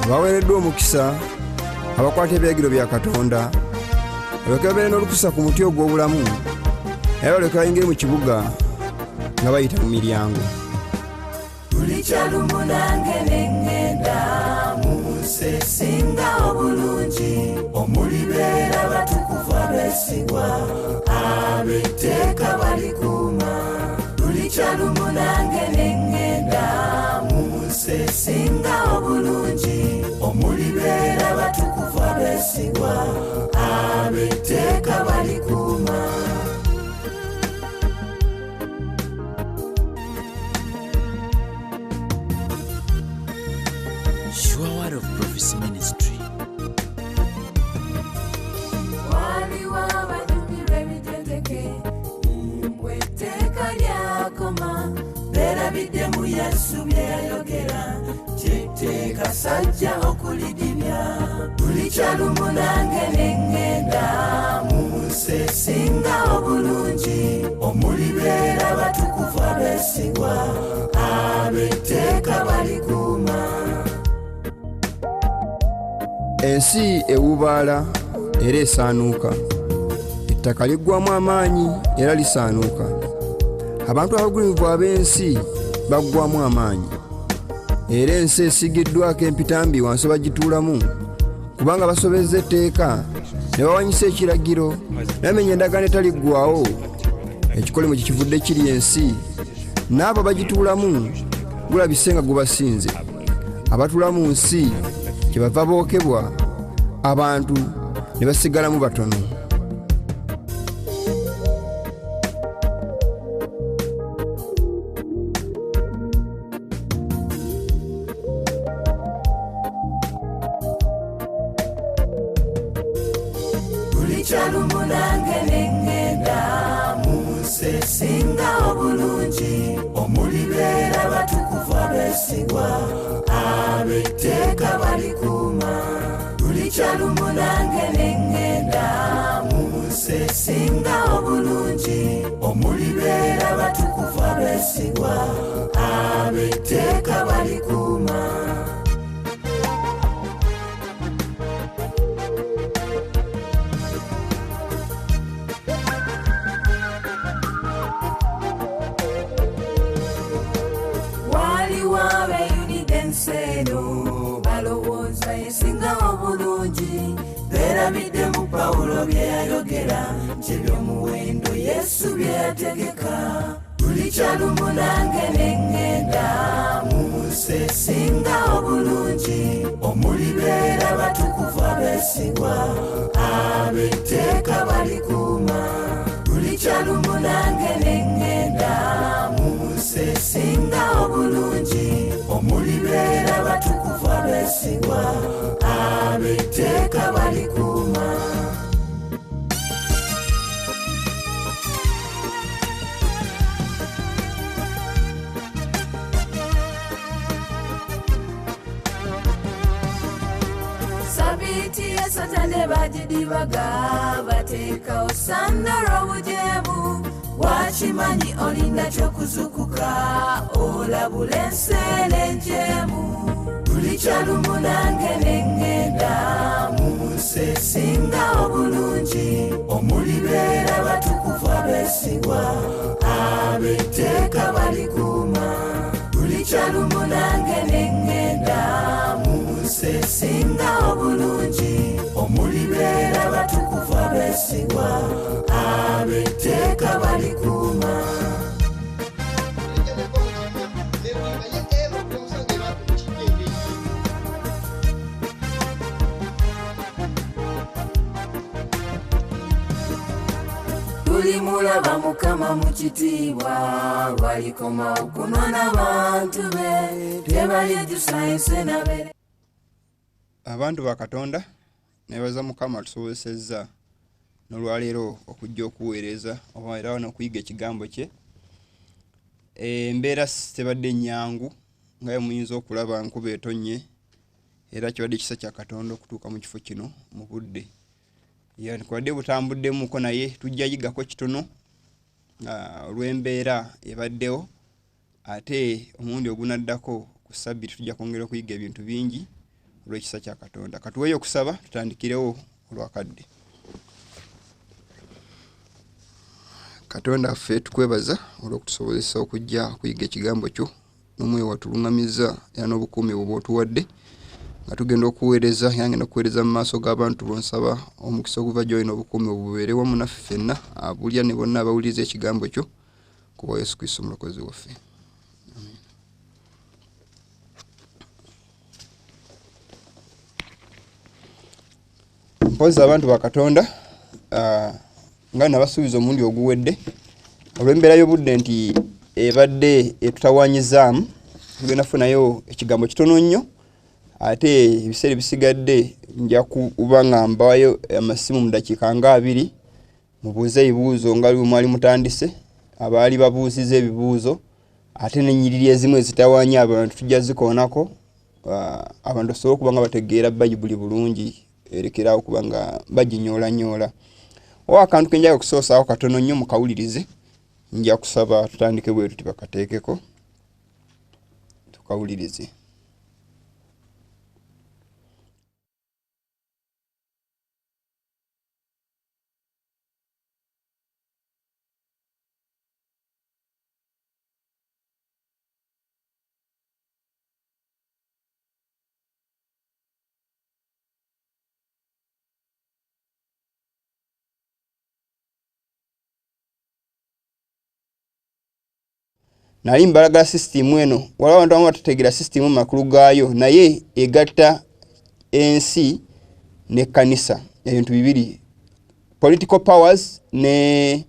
baweereddwa omukisa abakwata ebiragiro bya Katonda balyoke babeere n'olukusa ku muti ogw'obulamu era balyoke bayingire mu kibuga nga bayita mu miryango. Buli kyalumu nange n'eŋŋenda mu nsi esinga obulungi omulibeera abatukuvu abeesigwa ab'etteeka balikuuma. Buli kyalumu nange n'eŋŋenda mu nsi esinga obulungi omulibeera abatukuvu abeesigwa ab'etteeka balikuuma. Word of Prophecy Ministry. Waliwo abanyumirwa ebitendeke mbw'etteeka lyakoma beerabidde mu Yesu bye yayogera ky'etteeka sajja okulidibya. Buli kyalumu nange n'eŋŋenda mu nsi esinga obulungi omulibeera abatukuvu abeesigwa ab'etteeka balikuuma. Ensi ewubaala era esaanuuka, ettaka liggwamu amaanyi era lisaanuuka. Abantu abagulumivu ab'ensi baggwamu amaanyi, era ensi esiigiddwako empitambi wansi bagituulamu, kubanga basobezza etteeka ne bawanyisa ekiragiro ne bamenya endagaano etaliggwaawo. Ekikolimo kye kivudde kiri ensi, n'abo bagituulamu gulabise nga gubasinze. Abatuula mu nsi kyebava bookebwa, abantu ne basigalamu batono. Buli kyalumu nange n'eŋŋenda mu nsi esinga obulungi omulibeera abatukuvu abeesigwa ab'etteeka balikuuma. Buli kyalumu nange n'eŋŋenda mu nsi esinga obulungi omulibeera abatukuvu abeesigwa ab'etteeka balikuuma. Waliwo abeeyunidde ensi eno balowooza esinga obulungi beerabidde mu Pawulo bye yayogera ky'eby'omuwendo Yesu bye yategeka. Buli kyalumu nange n'eŋŋenda mu nsi esinga obulungi omulibeera abatukuvu abeesigwa ab'etteeka balikuuma. Buli kyalumu nange n'eŋŋenda mu nsi esinga obulungi omulibeera abatukuvu abeesigwa ab'etteeka balikuuma. Sabiiti ya Satane bagidibaga bateekawo sandala obujeemu. Wakimanyi olinda ky'okuzukuka olabula enseera enjeemu. Buli kyalumu nange n'eŋŋenda mu nsi esinga obulungi omulibeera abatukuvu abeesigwa ab'etteeka balikuuma. Buli kyalumu nange n'eŋŋenda mu nsi esinga obulungi omulibeera abatukuvu abeesigwa ab'etteeka balikuuma. Tulimulaba Mukama mu kitiibwa lwalikoma okunona bantu be tebalyejusa ensi nabere. Abantu ba Katonda nebaza Mukama tusobozesezza n'olwaleero okujja okuweereza oba era n'okuyiga ekigambo kye. Embeera tebadde nnyangu nga muyinza okulaba nkuba etonnye era kibadde kisa kya Katonda okutuuka mu kifo kino mu budde. Kwadde butambuddemuko naye tujja yigako kitono olw'embeera ebaddewo ate omundi ogunaddako ku Ssabbiiti tujja kwongera okuyiga ebintu bingi olw'ekisa kya Katonda. Katuweeyo okusaba tutandikirewo olwakadde. Katonda ffe tukwebaza olw'okutusobozesa okujja okuyiga ekigambo kyo n'omwoyo watuluŋŋamizza era n'obukuumi bwo bw'otuwadde nga tugenda okuweereza era ngenda okuweereza mu maaso g'abantu bonsaba omukisa oguva gy'oli n'obukuumi obubeere wamu naffe ffenna abulya ne bonna abawuliriza ekigambo kyo ku bwa Yesu Kristo omulokozi waffe. Mpozi abantu ba Katonda nga nabasuubiza omundi oguwedde olw'embeera y'obudde nti ebadde etutawanyizaamu tugenda kufunayo ekigambo kitono nnyo ate ebiseera bisigadde nja kuba nga mbawayo amasimu mu dakiika nga 2 mubuuze ebibuuzo nga mwali mutandise abaali babuuziza ebibuuzo ate n'ennyiriri ezimu ezitawaanya abantu tujja zikoonako abantu basobole okuba nga bategeera Bayibuli bulungi erekerawo kuba nga baginyoolanyola. Akantu ke njagala okusoosaawo katono nnyo mukawulirize nja kusaba tutandike bwe tuti bakateekeko tukawulirize. Nali mbalaga system eno wala abantu abamu batategeera system makulu gaayo naye egatta ensi ne kanisa ebintu bibiri political powers ne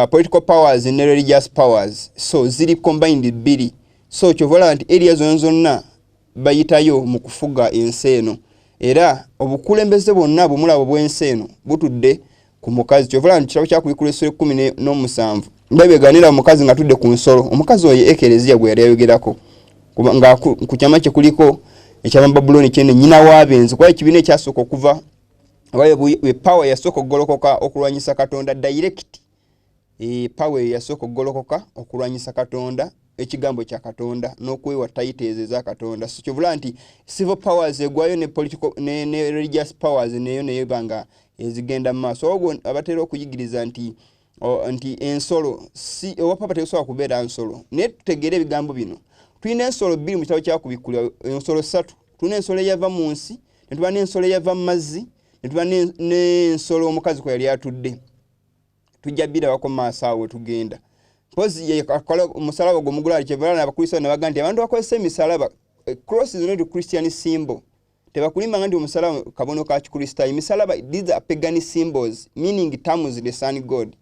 political powers ne religious powers so ziri combined biri so kyovola nti areas zonna bayitayo mu kufuga ensi eno era obukulembeze bwonna bumulabo bw'ensi eno butudde ku mukazi kyovola nti kitabo kyakubikula essula 17 bebeganira omukazi nga tudde ku nsolo omukazi oyo ekereziya gwe yali ayogerako nga ku kyama kye kuliko ekyama Babuloni kyene nnyina w'abenzi kwa ekibiina ekyasooka okuva we power yasooka okugolokoka okulwanyisa Katonda direct power yasooka okugolokoka okulwanyisa Katonda ekigambo kya Katonda n'okwewa titles eza Katonda so kyovula nti civil powers egwayo ne political ne religious powers neyo banga ezigenda mu maaso ogwo abatera okuyigiriza nti ensolo si owapapa tesobola kubeera nsolo naye tutegeera ebigambo bino tulina ensolo 2 mu kitabo kyakubikula ensolo 3 tulina ensolo eyava mu nsi ne tuba n'ensolo eyava mu mazzi ne tuba n'ensolo omukazi kwe yali atudde tujja bbira wako maaso awo tugenda pozi yakola omusalaba gw'omugulaali kyebalana abakristaayo ne baga nti abantu bakozesa emisalaba cross is not a Christian symbol tebakulimba nti omusalaba kabono ka kikristaayo misalaba these are pagan symbols meaning terms the sun god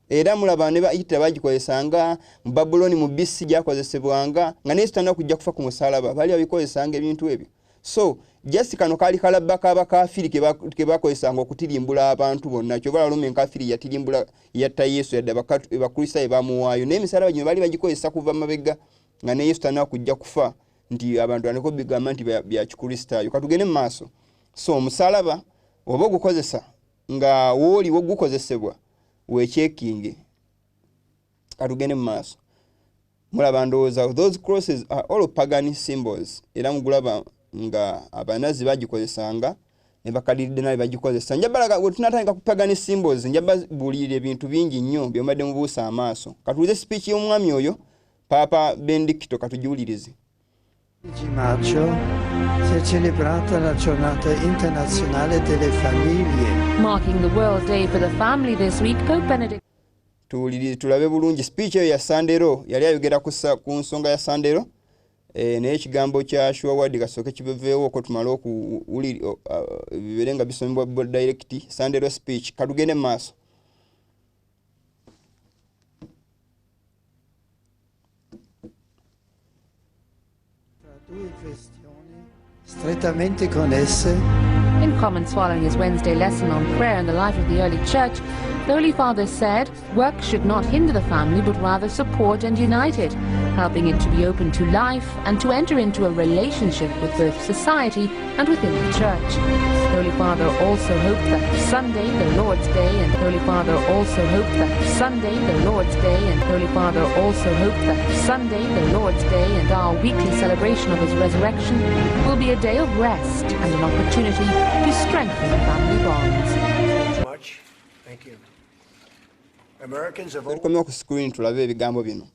era mulaba ne bayita bagikozesanga mu Babuloni mu BC gyakozesebwanga nga ne sitana kujja kufa ku musalaba bali abikozesanga ebintu ebyo so just kano kali kalabaka abakafiri ke bakozesanga okutirimbula abantu bonna kyo bala Roma enkafiri yatirimbula yatta Yesu yadde abakristaayo bamuwaayo n'emisalaba gino bali bagikozesa kuva mabega nga ne Yesu tana kujja kufa nti abantu aneko bigamba nti bya kikristaayo katugende mu maaso so omusalaba oba ogukozesa nga wooli wogukozesebwa wechekinge katugende mu maaso mulaba ndowooza those crosses are all pagan symbols era mugulaba nga abanazi bagikozesanga ne bakadiridde naye bagikozesa njabalaga wetunatandika ku pagan symbols njababulira ebintu bingi nnyo by'omadde mubuusa amaaso katuuze speech y'omwami oyo Papa Benedicto katugiwulirize. Di maggio si è celebrata la giornata internazionale delle famiglie. Marking the World Day for the Family this week, Pope Benedict tulabe bulungi speech eyo ya Sandero yali ayogera ku nsonga ya Sandero naye ekigambo kya Shuawadi kasooke kibeveewo okwo tumale okuwulira bibeerenga bisomebwa direct Sandero speech katugende mu maaso. Due questioni strettamente connesse. in comments following his Wednesday lesson on prayer and the life of the early church. The Holy Father said, work should not hinder the family but rather support and unite it. helping it to be open to life and to enter into a relationship with both society and within the church. Holy Father also hoped that Sunday, the Lord's Day, and Holy Father also hoped that Sunday, the Lord's Day, and Holy Father also hoped that Sunday, the Lord's Day, and our weekly celebration of his resurrection will be a day of rest and an opportunity to strengthen family bonds. Much. Thank you. Americans have always... Tukomye ku screen tulabe ebigambo bino.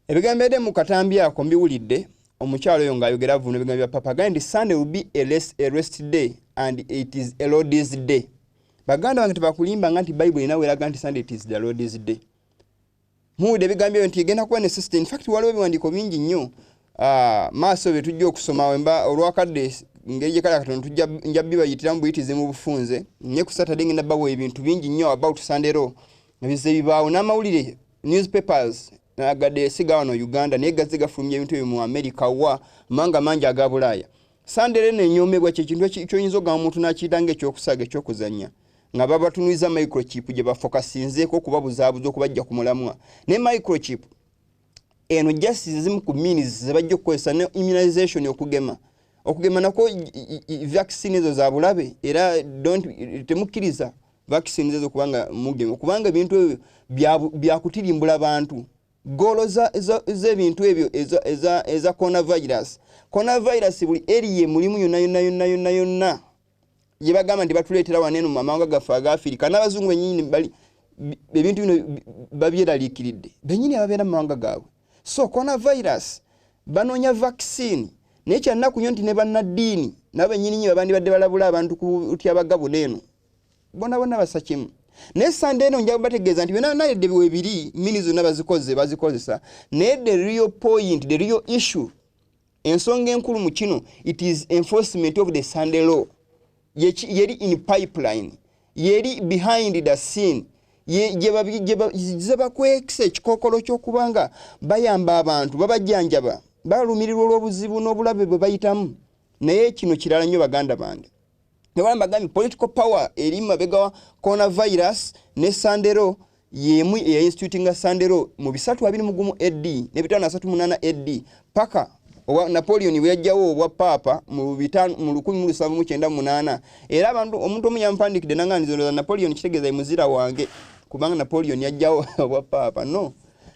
Ebigambo edde mu katambi ako mbiwulidde omukyalo oyo ng'ayogera vuno ebigambo bya papa gandi Sunday will be a rest day and it is a Lord's day. Baganda bange tebakulimba nti Bible inawe eraga nti Sunday it is the Lord's day. Muwulidde ebigambo ebyo nti egenda kuba ne system. In fact waliwo ebiwandiiko bingi nnyo maaso bye tujja okusoma wemba olwakadde ngeri gye kala Katonda tujja njabbi bayitira mu buyitizi mu bufunze nye ku Saturday ngenda bawo ebintu bingi nnyo about Sunday ro nabize bibaawo n'amawulire newspapers nagadde siga wano Uganda naye gazze gafulumya ebintu ebyo mu America wa manga mangi aga Bulaaya. Sunday rene enyomebwa kye kintu ky'oyinza ogamba omuntu n'akiyita ekyokusaga ekyokuzannya nga babatunuliza microchip gye bafokasinzeeko okubabuzaabuza okubajja ku mulamwa ne microchip eno justice zimu ku means ze bajja okukozesa ne immunization okugema nako vaccine ezo za bulabe era temukkiriza vaccine ezo kubanga mugema kubanga ebintu bya kutirimbula abantu golo z'ebintu ebyo eza coronavirus buli eriye mulimu yonna ye bagamba nti batuleetera waneno mu amawanga gaffe aga Afirika n'abazungu bennyini bali ebintu bino babyeraliikiridde bennyini ababeera mu mawanga gaabwe. So coronavirus banoonya vaccine naye kyannaku nnyo nti ne bannaddiini nabo bennyini nnyo babandibadde balabula abantu ku Akabonero eno bonna basa kimu. Naye Sunday eno nja bategeeza nti byonna nayedde bibiri mini zonna bazikozesa naye the real point, the real issue ensonga enkulu mu kino it is enforcement of the Sunday law. Yeri in pipeline yeri behind the scene zebakwekisa ekikokolo ky'okubanga bayamba abantu babajjanjaba balumirirwa olw'obuzibu n'obulabe bwe bayitamu naye kino kirala nnyo baganda bange nebagamba gambye political power eri mabega wa coronavirus ne Sandero yemu institutinga Sandero mu 321 AD ne 538 AD paka Napoleon bwe yajjawo obwa papa mu 1798 era abantu omuntu omu yampandikidde nanganizo Napoleon kitegeeza muzira wange kubanga Napoleon yajjawo obwa papa no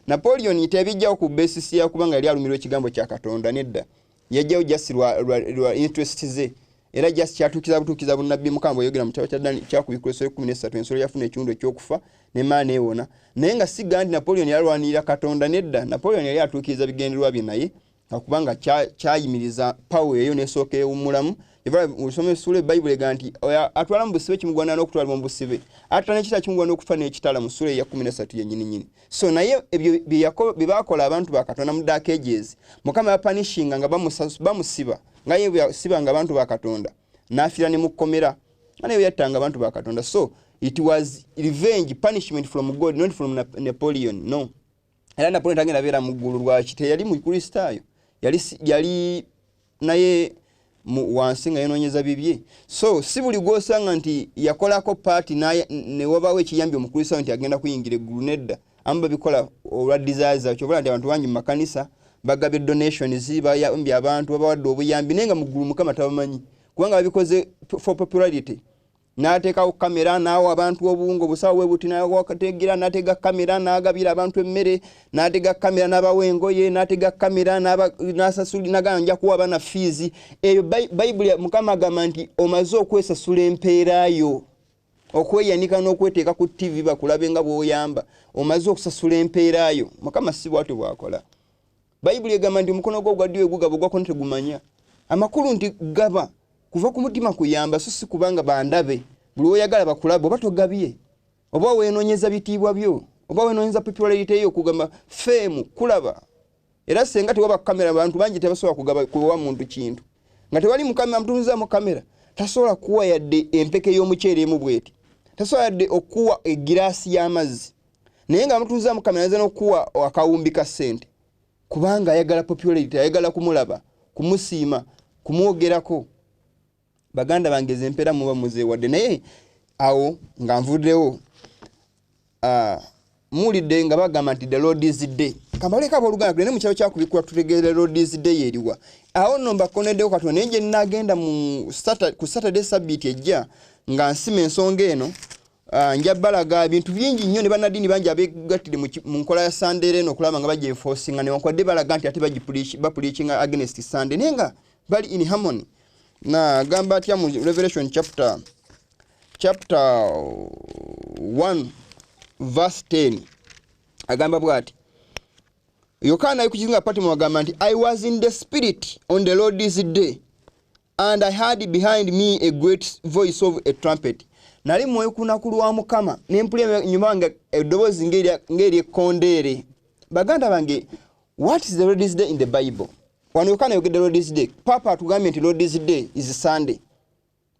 Napoleon tebijjawo ku basis ya kubanga yali alumirwa ekigambo kya Katonda nedda yajjawo just lwa interest ze era just kyatukiza bunabbi mukambo yogera mu kyawatadani kyakubikweso 13 ensolo yafuna ekiwundo ekyokufa ne maana ewona naye nga sigandi Napoleon yalwanirira Katonda nedda Napoleon yali atuukiriza bigendererwa bye naye akubanga kyayimiriza power eyo nesooka ewumulamu eva usome sura Bible ganti atwala mu busibe kimugwana n'okutwala mu busibe atwala n'ekita kimugwana okufa n'ekitala mu sura ya 13 yennyini so naye ebyo bibakola abantu ba Katonda mu dark ages mukama ya punishing nga bamusiba nga ye siba nga abantu ba Katonda nafira ne mukomera ane yattanga abantu ba Katonda so it was revenge punishment from God not from Napoleon no era Napoleon tagenda beera mu ggulu lwa kite yali mu Kristaayo yali naye wansi nga yenoonyeza bibye so si buli gwosanga nti yakolako party ne wabawo ekiyambi omukristaayo nti agenda kuyingira eggulu nedda amba bikola olwa desires kyobula nti abantu bangi mu makanisa bagabe donations bayambye abantu babawadde obuyambi naye nga mu ggulu mukama tabamanyi kubanga babikoze for popularity n'ateekawo kamera n'awa abantu obuwunga obusawo bwe buti n'akategira n'atega kamera n'agabira abantu emmere n'atega kamera n'abawa engoye n'atega kamera n'asasuli n'aganja kuwa abaana fees eyo Bible mukama agamba nti omaze okwesasula empeerayo okweyanika n'okweteeka ku TV bakulabe nga bw'oyamba omaze okusasula empeerayo mukama si bwatyo bwakola Bible egamba nti omukono gwo ogwaddiyo gugaba ogwakono tegumanya amakulu nti gaba kuva ku mutima kuyamba so si kubanga bandabe buli oyagala bakulaba oba togabye oba wenoonyeza bitiibwa byo oba wenoonyeza popularity yo kugamba fame kulaba era senga tewaba kamera abantu bangi tebasobola kugaba kuwa muntu kintu nga tewali mukamera mtunuza mu kamera tasobola kuwa yadde empeke y'omuceere mu bweti tasobola yadde okuwa egirasi y'amazzi naye nga mtunuza mu kamera zeno kuwa akawumbi ka sente kubanga ayagala popularity ayagala kumulaba kumusiima kumwogerako baganda bangeze empera muba muze wadde naye awo nga nvuddewo mulidde nga bagamba nti the Lord is day kamaleka bolugana kule ne mukyalo kyakubikwa tutegeere Lord's Day eriwa awo nomba konedeo katone nje nagenda ku Saturday Sabbath ejja nga nsima ensonga eno njabalaga bintu bingi nnyo ne banadini bangi abegattire mu nkola ya Sunday eno okulaba nga bajja enforcing ne wankwadde balaga nti ate bapreaching against Sunday nenga bali in harmony na gamba atya mu Revelation chapter 1 verse 10 agamba bwati Yokana yukuchinga pati mwagamba nti I was in the spirit on the Lord's day and I heard behind me a great voice of a trumpet. Nali mwoyo kunakulwa Mukama nempulira nyuma nga edobozi ngeri ekondere. Baganda bange, what is the Lord's day in the Bible? Wano Yokana yogedde Lord's day. Papa atugambye nti Lord's day is Sunday.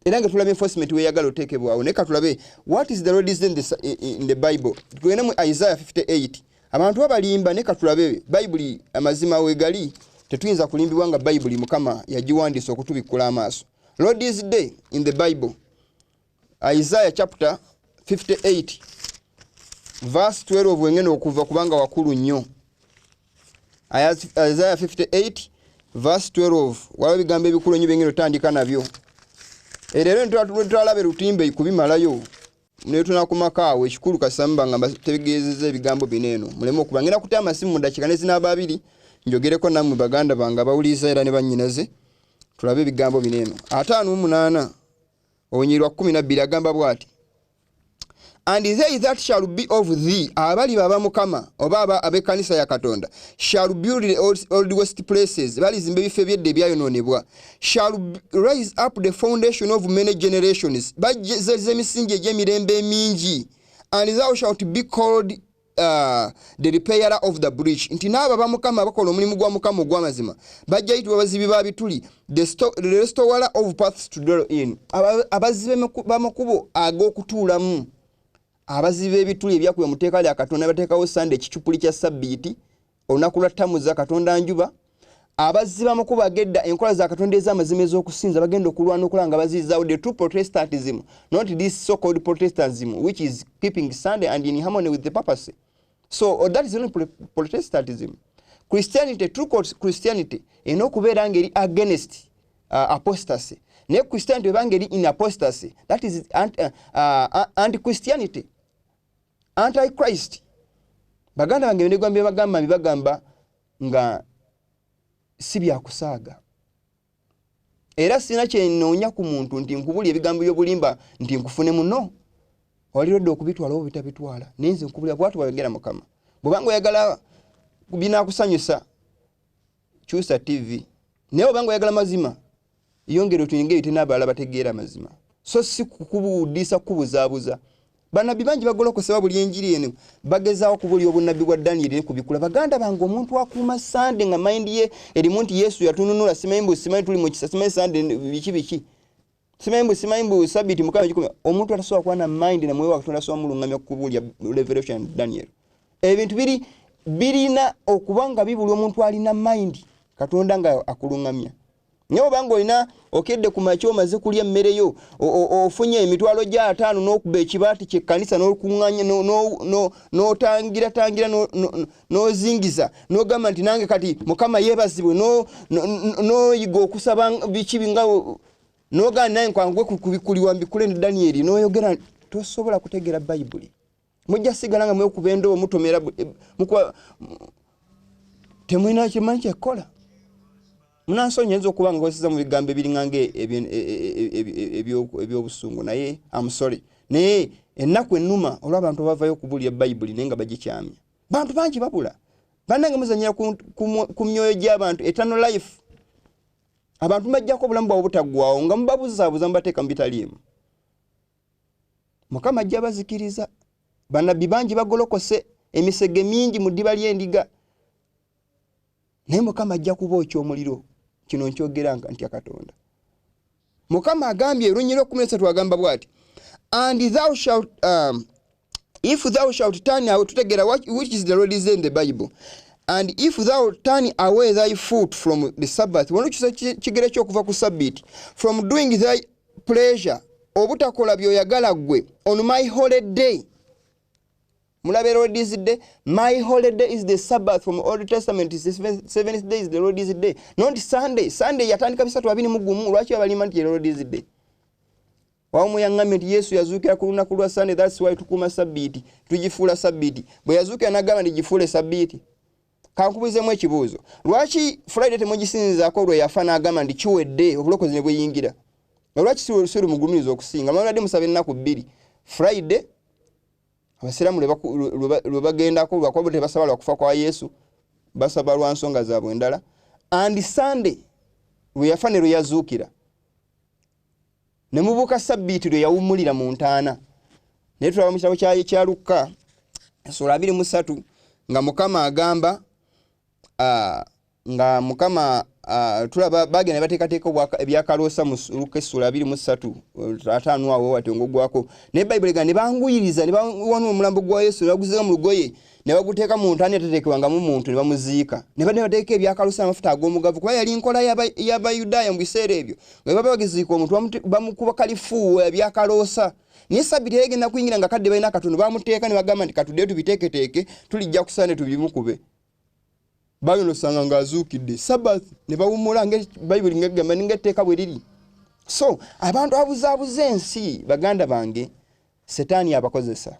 Era nga tulabe enforcement we yagala oteekebwawo ne katulabe what is the Lord's day in the Bible? Tugende mu Isaiah 58. Abantu abalimba ne katulabe Bible amazima wegali tetuyinza kulimbibwa nga Bible Mukama yagiwandiisa okutubikula amaaso. Lord's day in the Bible, Isaiah chapter 58 verse 12 wengene okuva kubanga wakulu nnyo. Isaiah 58 verse 12 wala bigambo ebikulu nnyo bengene otandika nabyo. Erero ntwalabe rutimbe kubimalayo. Mune tunakumakaawe ekikulu kasamba nga tegeezeza ebigambo bineno. Muleme okubangira kutya amasimu mu dakika ne zinaba 2 njogereko namwe baganda banga bawuliza era ne bannyinaze tulabe ebigambo bineno. 58 onyirwa 12 agamba bwati and they that shall be of thee abali baba Mukama oba abekanisa ya Katonda shall build the old west places bali zimbe bife byedde byayononebwa shall raise up the foundation of many generations bajeze misingi egy'emirembe mingi and thou shalt be called the repairer of the breach. Nti naba ba Mukama bakola omulimu gwa Mukama ogw'amazima bajja yitibwa abazibi ba bituli the restorer of paths to dwell in. Abazibe bamakubo ag'okutuulamu abazibe ebituli ebyakuba mu tteeka lya Katonda bateekawo Sunday ekicupuli kya Sabbiiti olunaku lwa ttamu za Katonda njuba. Abaziba makuba agedda enkola za Katonda ez'amazima ez'okusinza bagenda okulwana okulanga bazizaawo the true Protestantism, not this so-called Protestantism which is keeping Sunday and in harmony with the purpose. So that is only Protestantism. Christianity, true Christianity, enokubeera ngeri against apostasy. Ne Christianity bangeri in apostasy. That is anti-Christianity, anti-Christ. Baganda bange ndegambye bagamba nga sibya kusaaga. Era sina kye noonya ku muntu nti nkubuli ebigambo by'obulimba nti nkufune muno. Walirodde okubitwala oba bitabitwala. Ninze nkubulya bwatu bayogera Mukama. Bw'obanga oyagala binaakusanyusa kyusa TV. Naye obanga oyagala mazima yongera otuyinge ite n'abalala bategeera mazima. So si kukubuudisa kubuzaabuza. Bannabbi bangi bagolokosebwa buli enjiri eno bagezaawo kubuli obunnabbi bwa Daniel kubikula. Baganda bange omuntu akuuma Sunday nga mind ye erimu nti Yesu yatununula simanyi tuli mu kisa simanyi Sunday biki simanyi Sabiti Mukama gikumi omuntu atasobola kuba na mind na mwoyo wa Katonda asobola mulungamya kubulya Revelation Daniel. Ebintu birina okubanga bibuli omuntu alina mind Katonda nga akulungamya. Nyo bango ina okedde ku makyo maze kulya mmere yo ofunye emitwalo gya 5 n'okuba ekibati kye kanisa n'okunganya no tangira no zingiza no gamba nti nange kati Mukama yebazibwe no yigo okusaba bikibinga no ganda naye kwangwe kubikuliwa mbikule ne Daniel no yogera tosobola kutegera Bible. Mujja sigalanga mwe okubendo omutomera mukwa temwina kimanyi kyekola. Munansonyezo okuba ngosiza mu bigambo ebiringange ebyobusungu naye I'm sorry. Naye ennaku ennuma olw'abantu bavayo okubulya Bible nenga bagikyamya. Bantu bangi babula. Bannange muzanyira ku myoyo gy'abantu eternal life. Abantu bajjako obulamu bwabwe butaggwaawo nga mubabuzaabuza mubateeka mu bitaliimu. Mukama ajja bazikiriza. Bannabbi bangi bagolokose emisege mingi mu ddiba ly'endiga. Naye Mukama ajja kubookya omuliro. Kino nkyogeranga nti Katonda. Mukama agambye Lunyiro 13 agamba bwati and thou shalt if thou shalt turn away tutegera which is the Lord's in the Bible and if thou turn away thy foot from the Sabbath wano kigere ky'okuva ku Sabbath from doing thy pleasure obutakola byoyagala gwe on my holy day mulabe Lord's Day. My holiday is the Sabbath from Old Testament. Is the seventh day is the Lord's Day, not Sunday. Sunday yatandika bisatu abini mugumu. Lwaki abalima nti Lord's Day? Wamu yangamye nti Yesu yazuukira ku lunaku lwa Sunday, that's why tukuma sabbiiti, tugifuula sabbiiti. Bwe yazuukira n'agamba ntigifuule sabbiiti. Kankubuuzemu ekibuuzo. Lwaki Friday temugisinzaako lwe yafa n'agamba nti kiwedde obulokozi ne bweyingira? Lwaki siri mugumiriza okusinga? Mwabadde musaba ennaku bbiri. Friday abasiraamu lwe bagendako lwakuba tebasaba lwa kufa kwa Yesu, basaba lwa nsonga zaabwe endala. And Sunday lwe yafa ne lwe yazuukira. Ne mubuuka sabbiiti lwe yawummulira mu ntaana. Naye tulaba mu kitabo kya Luka sura 23 nga Mukama agamba nga Mukama tulaba bagenda bateekateeka ebyakaloosa mu Luka sura 23 ataano awo watongo gwako. Ne Bible ga ne banguyiriza ne bawona omulambo gwa Yesu ne baguziza mu lugoye ne baguteeka mu ntaana eteteekebwanga mu muntu ne bamuziika. Ne bateeka ebyakaloosa amafuta ag'omugavu kuba yali nkola y'Abayudaaya mu biseera ebyo. Bwe baba bagiziika omuntu bamukuba kalifuuwa ebyakaloosa. Naye sabbiiti egenda kuyingira nga kadde balina katono bamuteeka ne bagamba nti katudde tubiteeketeeke tulijja kusana tubimukube. Bayolosanga ng'azuukidde Sabbath ne bawummula Bible ng'egamba n'etteeka bwe liri. So abantu abuzaabuza ensi baganda bange Setaani abakozesa.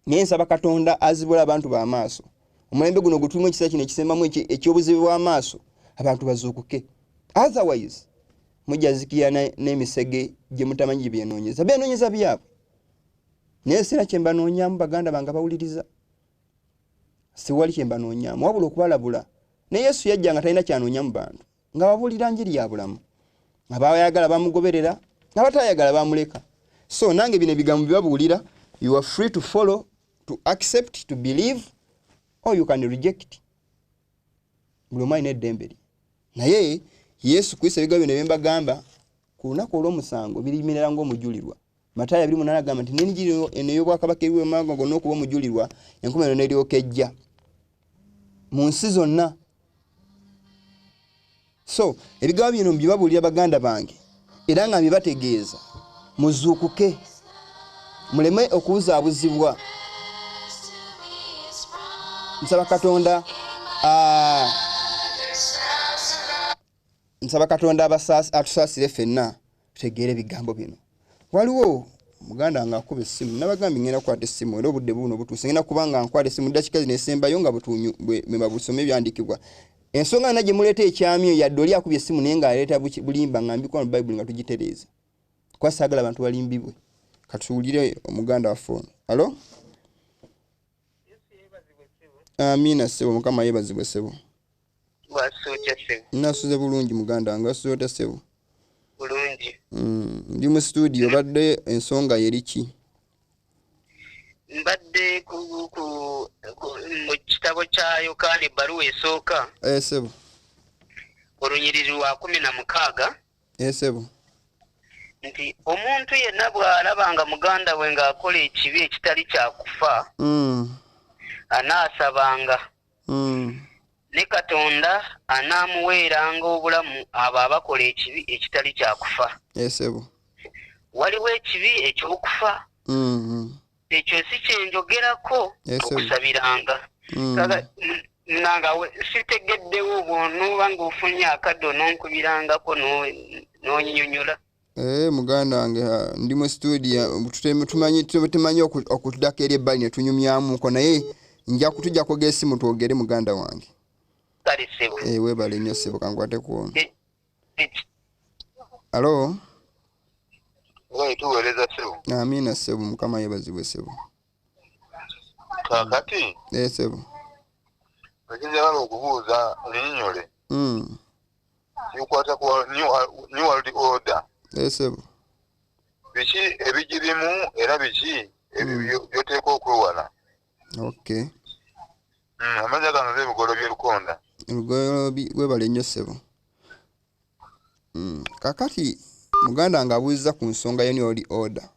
Naye nsaba Katonda azibula abantu b'amaaso. Omulembe guno gutulimu ekisa kino ekisembamu ekyobuzibu bw'amaaso abantu bazuukuke. Otherwise mujazikira n'emisege gye mutamanyi gye byenoonyeza. Beenoonyeza byabwe. Naye sira kye mbanoonyaamu baganda bange bawuliriza. Siwali kye mbanoonyaamu wabula okubalabula. Ne Yesu yajja nga talina kyanoonya mu bantu. Nga babuulira njiri ya bulamu. Abaayagala bamugoberera, abatayagala bamuleka. So nange bino ebigambo bibabuulira. You are free to follow, to accept, to believe, or you can reject. Buli omu alina eddembe lye. Naye Yesu Kristo ebigambo bino byembagamba ku lunaku olw'omusango biriyimirira ng'omujulirwa. Matayo 28 agamba nti n'enjiri eno ey'obwakabaka eriwo emanga gonna okuba omujulirwa enkomerero n'eryoka ejja mu nsi zonna. So ebigambo bino mbibabuulira baganda bange era nga mbibategeeza muzuukuke muleme okubuzaabuzibwa. Nsaba Katonda atusaasire ffenna tutegeere ebigambo bino. Waliwo muganda nga akuba essimu nabagambye ngenda kukwata essimu era obudde buno butuuse ngenda kubanga nkwata essimu dakika zino esembayo nga bwe busome ebyandikibwa. Ensonga na gye muleeta ekyamyo yadde oli akubye essimu naye ng'aleeta bulimba nga mbiko mu Bible nga tugitereeze. Kwa saagala abantu balimbibwe. Katuwulire omuganda wa phone. Alo? Amina sebo Mukama yeebazibwe sebo. Wasuuta sebo. Nasuze bulungi muganda wange wasuuta sebo. Bulungi. Ndi mu studio badde ensonga yeri ki? Mbadde ku kitabo kya Yokaana ebbaluwa esooka. Sebo. Olunyiriri lwa 16. Sebo. Nti omuntu yenna bw'alabanga muganda we ng'akola ekibi ekitali kya kufa anaasabanga ne Katonda anaamuweeranga obulamu abo abakola ekibi ekitali kya kufa. Sebo. Waliwo ekibi eky'okufa. Ekyo si kyenjogerako okusabiranga. Nanga sitegeddewo bw'onooba ng'ofunye akaddo n'onkubirangako n'onyinyonyola. Muganda wange ndi mu studio tumanyi okutudako eri ebbali ne tunyumyamuko naye nja kutujja kwogera essimu twogere muganda wange. Kale sebo. Weebale nnyo sebo kankwate kuona. Alo? Tuweereza sebo. Amina sebo Mukama yeebazibwe sebo. Kakati? Sebo. Njagala okubuuza linnyole. Kikwata ku New World Order. Sebo. Biki ebigirimu era biki ebyoteeka okwewala. Okay. Amanya gano ebigolo by'erukonda. Ebigolo weebale nnyo sebo. Kakati muganda ng'abuuziza ku nsonga ya New World Order.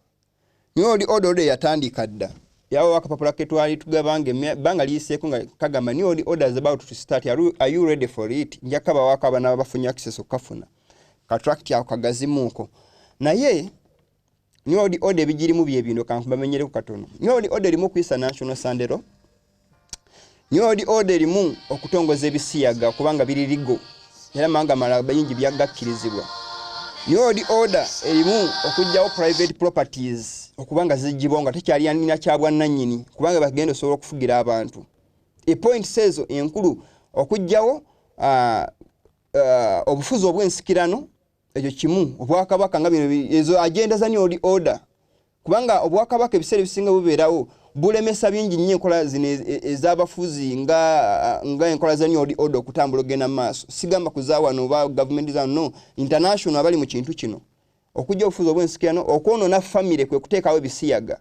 New World Order yatandika dda. Yawo akapapula ke twali tugabange banga liyiseeko nga kagamba New World Order is about to start. Are you ready for it? Njakaba wakaba n'abafunye access okafuna. Katrakti yako kagazimuko. Naye New World Order bijirimu byebino kankubamenyere ku katono. New World Order limu kwisa National Sunday Law. New World Order limu okutongoza ebisiyaga kubanga biri ligo. Era manga mala bayingi byagakkirizibwa. New World Order elimu okujjawo private properties okubanga zijibonga tekyali yanina kyabwa nanyini kubanga bagenda osobola okufugira abantu. A point says enkulu okujjawo obufuzi obwensikirano ekyo kimu obwakabaka nga bino ezo agenda za New World Order kubanga obwakabaka ebiseera bisinga bubeerawo bulemesa bingi nnyo enkola zino ez'abafuzi nga enkola za New World Order okutambula ogenda maaso sigamba kuzaawa oba government zano no international abali mu kintu kino okujja obufuzi obwensikirano okwonoona family kwe kuteekawo ebisiyaga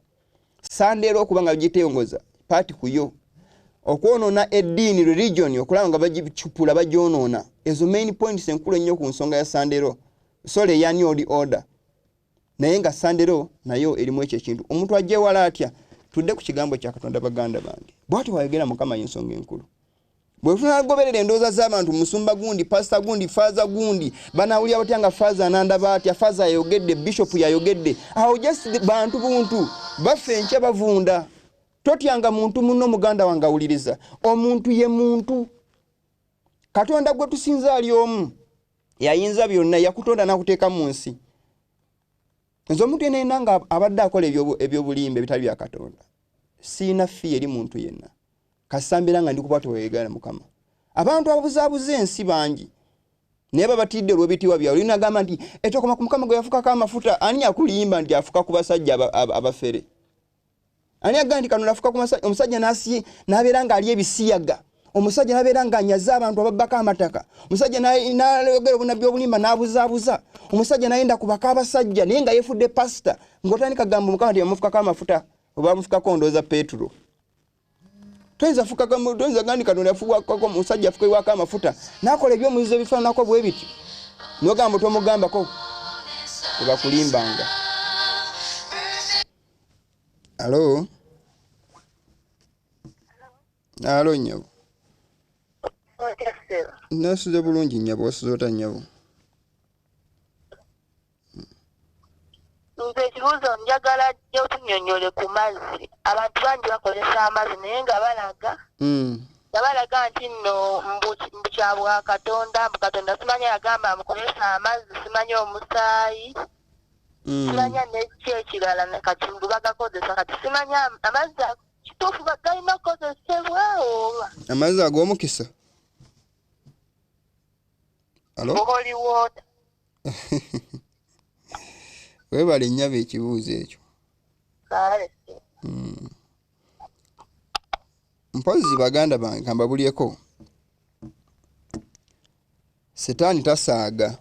Sunday okubanga bagiteongoza party kuyo okwonoona eddiini religion okulaba nga bagicupula bagyonoona ezo main points enkulu ennyo ku nsonga ya Sunday Law sole ya New World Order naye nga Sunday Law nayo erimu ekyo ekintu omuntu ajjewala atya tudde ku kigambo kya Katonda baganda bange bwati wayogera mukama y'ensonga enkulu bwefuna goberera endooza z'abantu musumba gundi pastor gundi faza gundi banawulya batya faza ananda batya faza ayogedde bishop yayogedde aho just bantu buntu baffe enche bavunda totyanga muntu munno muganda wanga uliriza omuntu ye muntu Katonda gwe tusinza ali omu yayinza byonna yakutonda nakuteeka mu nsi nzo omuntu yenna nga abadde akola ebyobulimbe bitali bya Katonda sina ffi eri muntu yenna kasambira nga ndikuba toweegala mukama abantu abuzaabuze ensi bangi naye babatidde olw'ebitiibwa byabwe linagamba nti etokoma ku mukama gwe yafukako amafuta ani akulimba nti afuka ku basajja abafere ani agamba nti Katonda afuka ku omusajja nasiye n'abeera ng'ali ebisiyaga omusajja n'abeera ng'anyaza abantu ababbako amataka omusajja n'ayogera obunabbi obulimba n'abuzaabuza omusajja n'ayenda kubaka abasajja naye nga yeefudde pasita ng'otandika gamba mukama nti yamufukako amafuta oba amufukako ndooza Petero toyinza gandi Katonda yafukako omusajja afukibwako amafuta n'akola ebyomuzizo ebifaananako bwe bityo n'ogamba tomugambako tebakulimbanga. Alo nyabo nasuze bulungi nyabo wasuze ota nyabo nze ekibuuzo njagala jja otunyonyole ku mazzi abantu bangi bakozesa amazzi naye nga balaga nti nno mbu kya bwa Katonda mbu Katonda simanya yagamba mukozesa amazzi simanya omusaayi simanya neki ekirala kati mbu bagakozesa kati simanya amazzi kituufu galina okukozesebwa oba amazzi ag'omukisa holy water webale nnyaba ekibuuzo ekyo mpozi baganda bange kambabulyeko Setaani tasaaga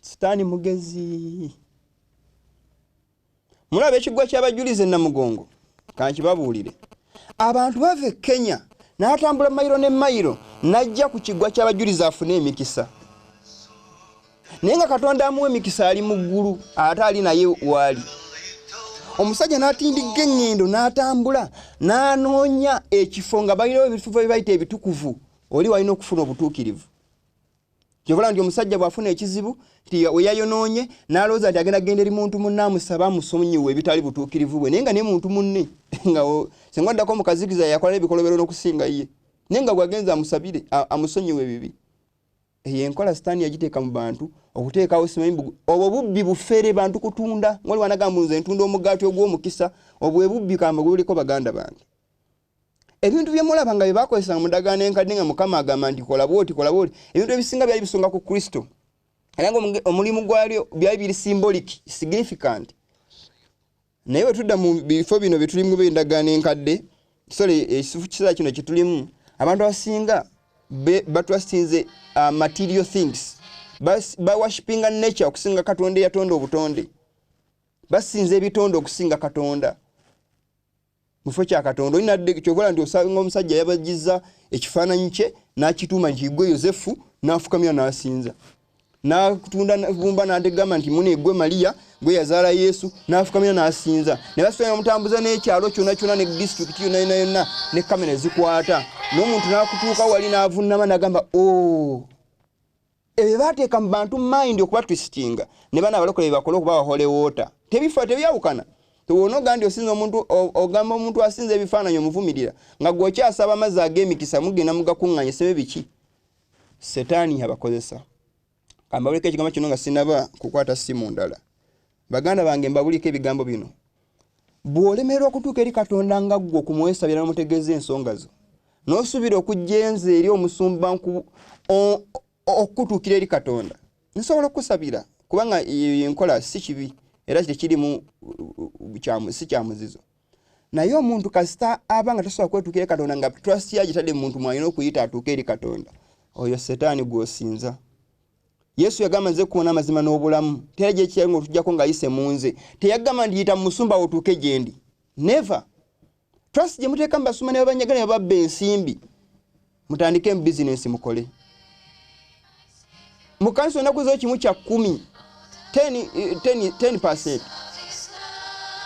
Setaani mugezi mulaba ekigwa ky'abajulize Namugongo kankibabuulire abantu bave Kenya n'atambula mayiro ne mayiro najja ku kigwa ky'abajulize afune emikisa naye nga Katonda amuwa emikisa ali mu ggulu ate ali naye wali omusajja n'atindiga enngendo n'atambula n'anoonya ekifo nga balirawo ebifo bye bayita ebitukuvu oli walina okufuna obutuukirivu kyobala nti omusajja bw'afuna ekizibu nti we yayonoonye n'alowooza nti agenda genda eri muntu munne amusaba amusonyiwe ebitali butuukirivu bwe naye nga ne muntu munne nga singa oddako omukazikiza yakola n'ebikolobero n'okusinga ye naye nga bw'agenza amusabire amusonyiwe ebibi eyo enkola Setaani yagiteeka mu bantu okuteekawo simanyi obwo bubbi bufeere bantu kutunda ng'oli wanagamba nze ntunda omugaati ogw'omukisa obwo bubbi kamba guliko baganda bange ebintu bye mulaba nga bye bakozesanga mu ddagaano enkadde nga Mukama agamba nti kola bwoti ebintu ebisinga byali bisonga ku Kristo era nga omulimu gwalyo byali biri symbolic significant naye bwe tudda mu bifo bino bye tulimu b'endagaano enkadde kiseera kino kye tulimu abantu abasinga batwasinze material things worshipinga nature okusinga Katonda yatonda obutonde basinze ebitonde okusinga Katonda mufo kya Katonda olina kyobola nti osanga omusajja yabagiza ekifaananyi kye n'akituuma nti gwe Yosefu n'afukamira n'asinza n'atunda bumba n'ategama nti mune gwe Maria gwe yazaala Yesu n'afukamira n'asinza ne basobola omutambuza n'ekyalo kyonna ne district yonna ne kamera zikwata n'omuntu n'akutuuka wali n'avunnama n'agamba bateeka mu bantu mind okuba twistinga ne bana abalokole bakole okuba hole water tebifa tebyawukana tuwonoga ndi osinza omuntu ogamba omuntu asinze ebifaananyi omuvumirira nga gwokyasaba amazzi ag'emikisa mugenda mugakunganye sebe biki setaani abakozesa kambawuleko ekigambo kino nga sinaba kukwata simu ndala baganda bange mbabuliko ebigambo bino bw'olemererwa okutuuka eri katonda nga ggwe okumuwesabira n'omutegeeza ensonga zo n'osuubira okujja enze eri omusumba okutuukira eri katonda nsobola okusabira kubanga enkola si kibi era tekirimu si kyamuzizo naye omuntu kasita abanga tasobola kwetuukira eri katonda nga trust yagitadde mu muntu mwalina okuyita atuuke eri katonda oyo setaani gw'osinza Yesu yagamba nze kuona amazima n'obulamu tera gye kyayi ng'otujjako ng'ayise mu nze teyagamba nti yita musumba otuuke gye ndi never trust gye muteeka mu basumba ne babanyagala ne bababba ensimbi mutandike mu bizinensi mukole mu kanisa onaku zo kimu kya 10%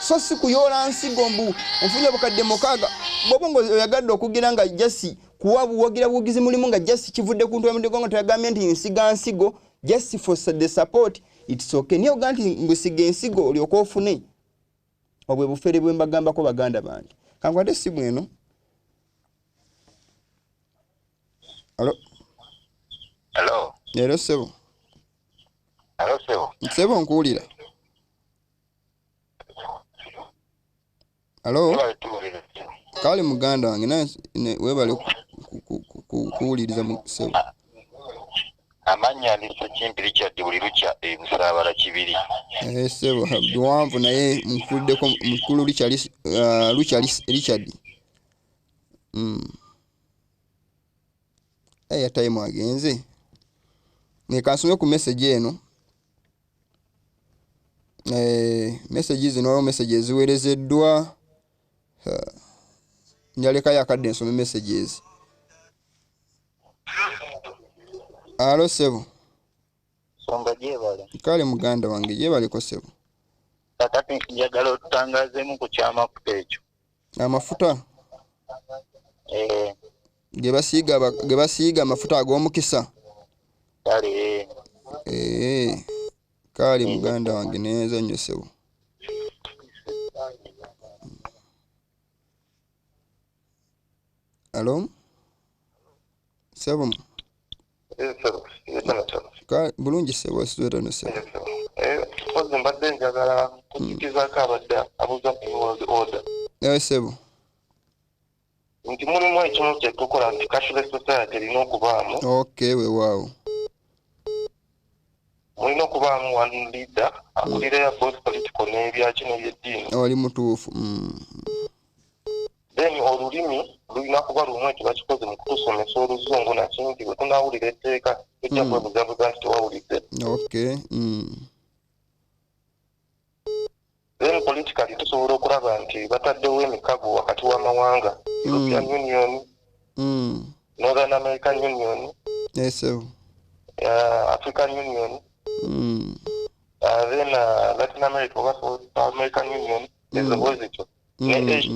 so si kuyoola nsigo mbu onfunye obukadde mukaaga bw'oba ng'oyagadde okugira nga jasi kuwa buwagira bugizi mulimu nga jasi kivudde ku ntwe y'omudigo nga teyagambye nti nsiga nsigo just for the support it's okay niyo ganti ngusiga ensigo olyoka ofune obwe bufere bwe mbagambako baganda bange kankwate simu eno Hello sebo sebo nkuwulira kale muganda wange naye webale kuwuliriza mu sebo amanya alisa kimpi Richard buli lukya ebisaabala kibiri sebo biwanvu naye mukuluddeko mukulu Richard time agenze nekansome ku message eno message zino message eziweerezeddwa njaleka yakadde nsome messages alo sebo songa gyebale kale muganda wange gyebaleko sebo kakati njagala otutangazeemu ku kyamafuta ekyo amafuta ge basiiga amafuta ag'omukisa kale kale muganda wange neza nnyo sebo alo sebo bulungi sebo situeta no sebo ozi mbadde njagala kukikizaako abadde abuuza ku world order sebo nti mulimu ekimu kye tukola nti cashless society erina okubaamu weewaawo mulina okubaamu one leader akulira ya both political n'ebyaki n'ebyeddiini oli mutuufu then olulimi lulina kuba lumu ekyo bakikoze mu kutusomesa oluzungu naki nti bwe tunaawulira etteeka ejja kwebuzabuza nti tewawulidde then politically tusobola okulaba nti bataddewo emikago wakati w'amawanga European Union Northern American Union African Union then Latin America oba South American Union ezo ekyo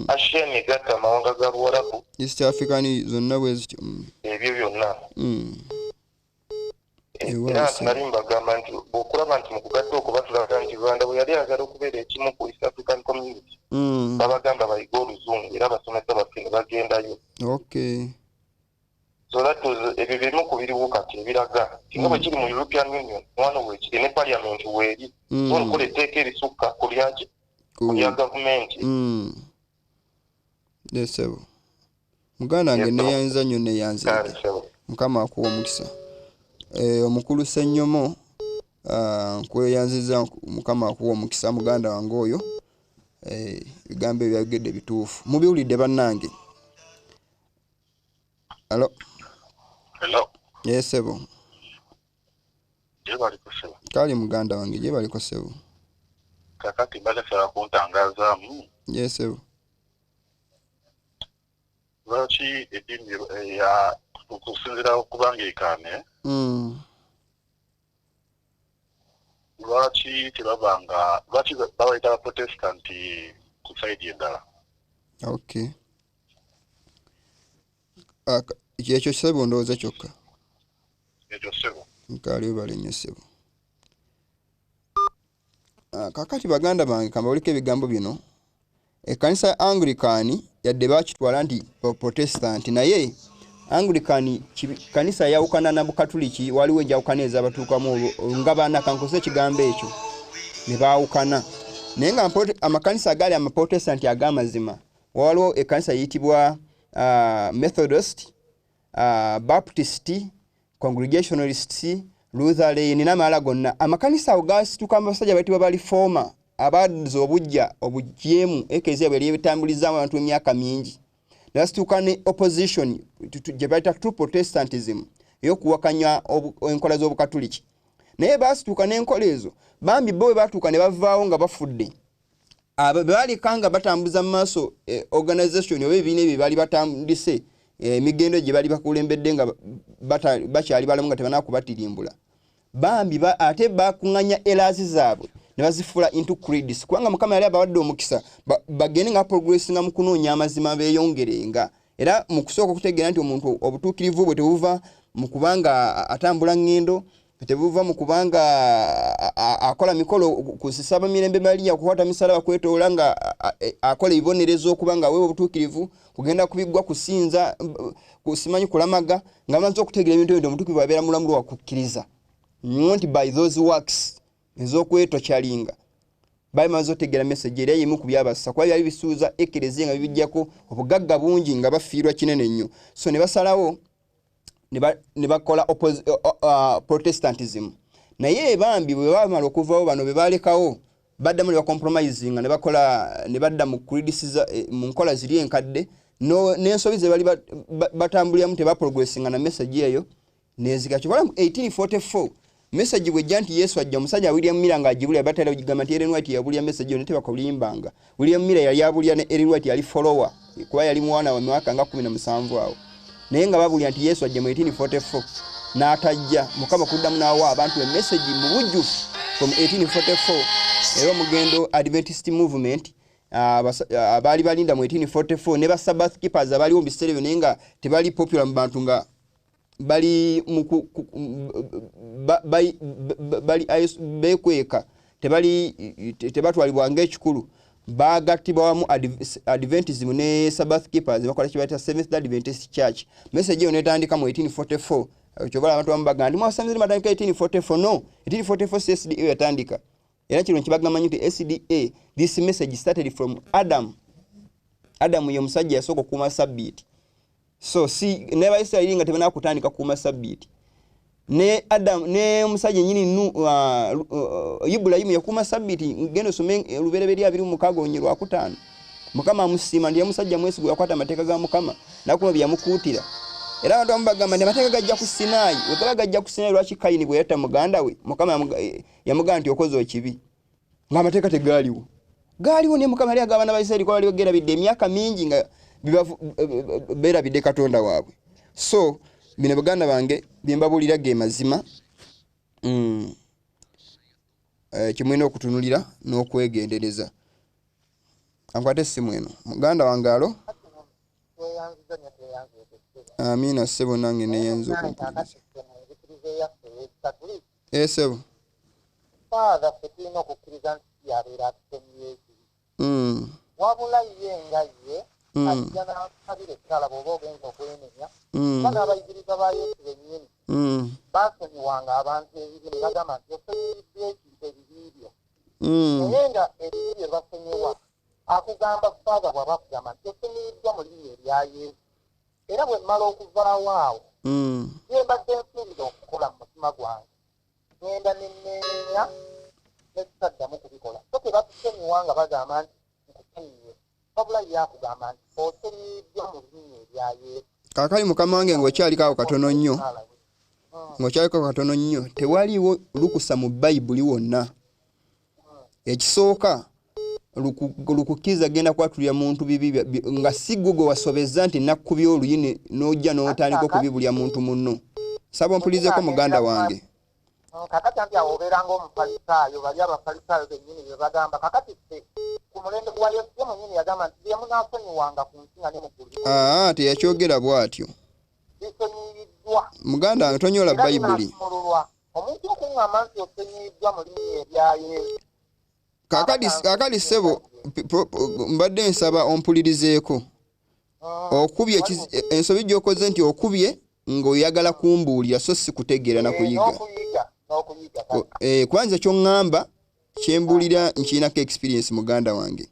Asian egatta amawanga ga Buwarabu East African zonna bwe zityo ebyo byonna era nali mbagamba nti bw'okulaba nti mu kugatta okuba tulaga nti Uganda bwe yali ayagala okubeera ekimu ku East African Community babagamba bayiga oluzungu era abasomesa baffe ne bagendayo so that was ebyo bimu ku biriwo kati ebiraga nga bwe kiri mu European Union mwana weekiri ne Parliament weeri olukola etteeka erisukka ku lyaki ku lya gavumenti sebo muganda wange neyanza nnyo neyanza mukama akuwa omukisa omukulu Sennyomo nkweyanziza mukama akuwa omukisa muganda wange oyo bigambo ebyagedde bituufu mubiwulidde bannange alo sebo kali muganda wange gyebaliko sebo kakati bagasaba kuntangazaamu sebo lwaki eddiini ya okusinziira okubangikane lwaki tebabanga lwaki babayita abaprotestanti ku saidi endala ekyo sebo ndowooza kyokka ekyo sebo nkali balenye sebo kakati baganda bange kambaulike ebigambo bino ekanisa Anglican yadde bakitwala nti Protestant naye Anglican kanisa yawukana na Bukatuliki waliwo ejawukana ezabatuukamu nga bana kankose ekigambo ekyo ne baawukana naye nga amakanisa agali amaprotestant agamazima waliwo ekanisa yitibwa Methodist, Baptist, Congregationalist, Lutheran n'amalala gonna amakanisa ago gasituka abasajja bayitibwa bali former abaza obujja obujeemu ekezia bwe lyebitambuliza abantu emyaka mingi nasituka ne opposition gye bayita true protestantism eyokuwakanya enkola z'obukatuliki naye basituka n'enkola ezo bambi bo batuuka ne bavaawo nga bafudde baalikanga batambuza mu maaso organization oba ebibiina ebyo bali batambise emigendo gye bali bakulembedde nga bakyali balamu nga tebanakubatirimmbula bambi ate bakuŋŋanya erazi zaabwe ne bazifula into creeds kubanga mukama yali abawadde omukisa bagende nga progressinga mu kunoonya amazima beeyongerenga era mu kusooka okutegeera nti omuntu obutuukirivu bwe tebuva mu kubanga atambula ngendo tebuva mu kubanga akola mikolo kusisaba mirembe Maria kukwata misalaba kwetoola nga akola ebibonerezo okubanga wewe obutuukirivu kugenda kubiggwa kusinza kusimanyi kulamaga nga amaze okutegeera ebintu ebyo omutuukirivu abeera mulamu lwa kukkiriza nti by those works ez'okwetokyalinga bamaze otegeera message era yimu ku byabassa kuba byali bisuuza ekereziya nga bibijjako obugagga bungi nga bafiirwa kinene nnyo so ne basalawo ne bakola protestantism naye bambi bwe bamala okuvaawo bano be balekawo baddamu ne bacompromisinga ne badda mu creedisiza mu nkola ziri enkadde n'ensobi ze bali batambuliramu tebaprogressinga na message eyo nezika kikola mu 1844 message bwejja nti Yesu ajja omusajja William Miller nga agibulya batala ogigamba nti Ellen White yabulya message eyo netebakulimbanga William Miller yali abulya ne Ellen White yali follower kuba yali mwana wa mwaka nga 17 awo naye nga babulya nti Yesu ajja mu 1844 n'atajja mukama kuddamu n'awa abantu e message mu bujjufu from 1844 era omugendo Adventist movement abaali balinda mu 1844 ne ba Sabbath keepers abaliwo mu biseera ebyo naye nga tebali popular mu bantu nga bali bekweka tebatwalibwa ng'ekikulu bagattibwa wamu Adventism ne Sabbath keepers bakola kibayita Seventh Adventist Church message eyo netandika mu 1844 kyobala abantu bamu bagamba ndi mwasamiriza matandika 1844 no 1844 SDA yatandika era kino kibagamba nti SDA this message started from Adam ye musajja yasooka okuuma sabbiiti so si ne Abayisirayiri nga tebana kutandika kuuma sabbiiti ne Adam ne musajja nyini Ibrahimu yakuuma sabbiiti gendo some lubereberya 26 Lwakutaano mukama amusiima ndiye musajja mwesigwa yakwata amateeka ga mukama nakuma byamukuutira era abantu bamugamba ndi amateeka gajja ku Sinai wekaba gajja ku Sinai lwaki Kayini bwe yatta muganda we mukama yamugamba nti okoze ekibi nga amateeka tegaaliwo ne mukama yali agamba n'Abayisirayiri kwa bali bagera bidde emyaka mingi nga beera bidde Katonda waabwe so bino baganda bange byembabulira ge mazima kimwina okutunulira n'okwegendereza ankwate essimu eno muganda wange alo amina ssebo nange neyenza okumpuliriza sebo Father fetino kukkiriza nti yabeera atutemye ekibi wabula ye nga ye ajja n'akabira ekkala bw'oba ogenza okwenenya bana abayigiriza ba Yesu bennyini baasonyiwanga abantu ebibi ne bagamba nti osonyiyiddwa ebibi byo naye nga ebibi bye basonyiwa akugamba Father bw'aba akugamba nti osonyiyiddwa mu linnya erya Yesu era bwe mmala okuvaawo awo ye mbadde nsuubira okukola mu mutima gwange ngenda nenneenya nekisaddamu kubikola so tebatusonyiwa nga bagamba nti nkusonyiye wabula ye akugamba nti osonyiyiddwa mu linnya erya Yesu kaakali mukama wange ng'okyaliko katono nnyo tewaliwo lukusa mu Bayibuli wonna ekisooka lukukkiriza genda kwatulira muntu bibi nga si gwe wasobeza nti nakkubya oluyini n'ojja n'otandika okubibulya muntu munno saba ompulizeko muganda wange kakati anti awo obeeranga omufalisaayo bali abafalisaayo bennyini bye bagamba kakati ffe ku mulembe gwa Yesu ye mwennyini yagamba nti bye munaasonyiwanga ku nsi nga ne mu ggulu teyakyogera bw'atyo bisonyiyiddwa muganda wange tonyola Bayibuli omuntu okunywa amazzi osenyiddwa mu linnya erya Yesu. Kakali sebo mbadde nsaba ompulirizeeko. Okubye ensobi gy'okoze nti okubye ng'oyagala kumbuulira so si kutegeera na kuyiga. Kwanza ky'oŋŋamba kyembuulira nkirinako experience muganda wange.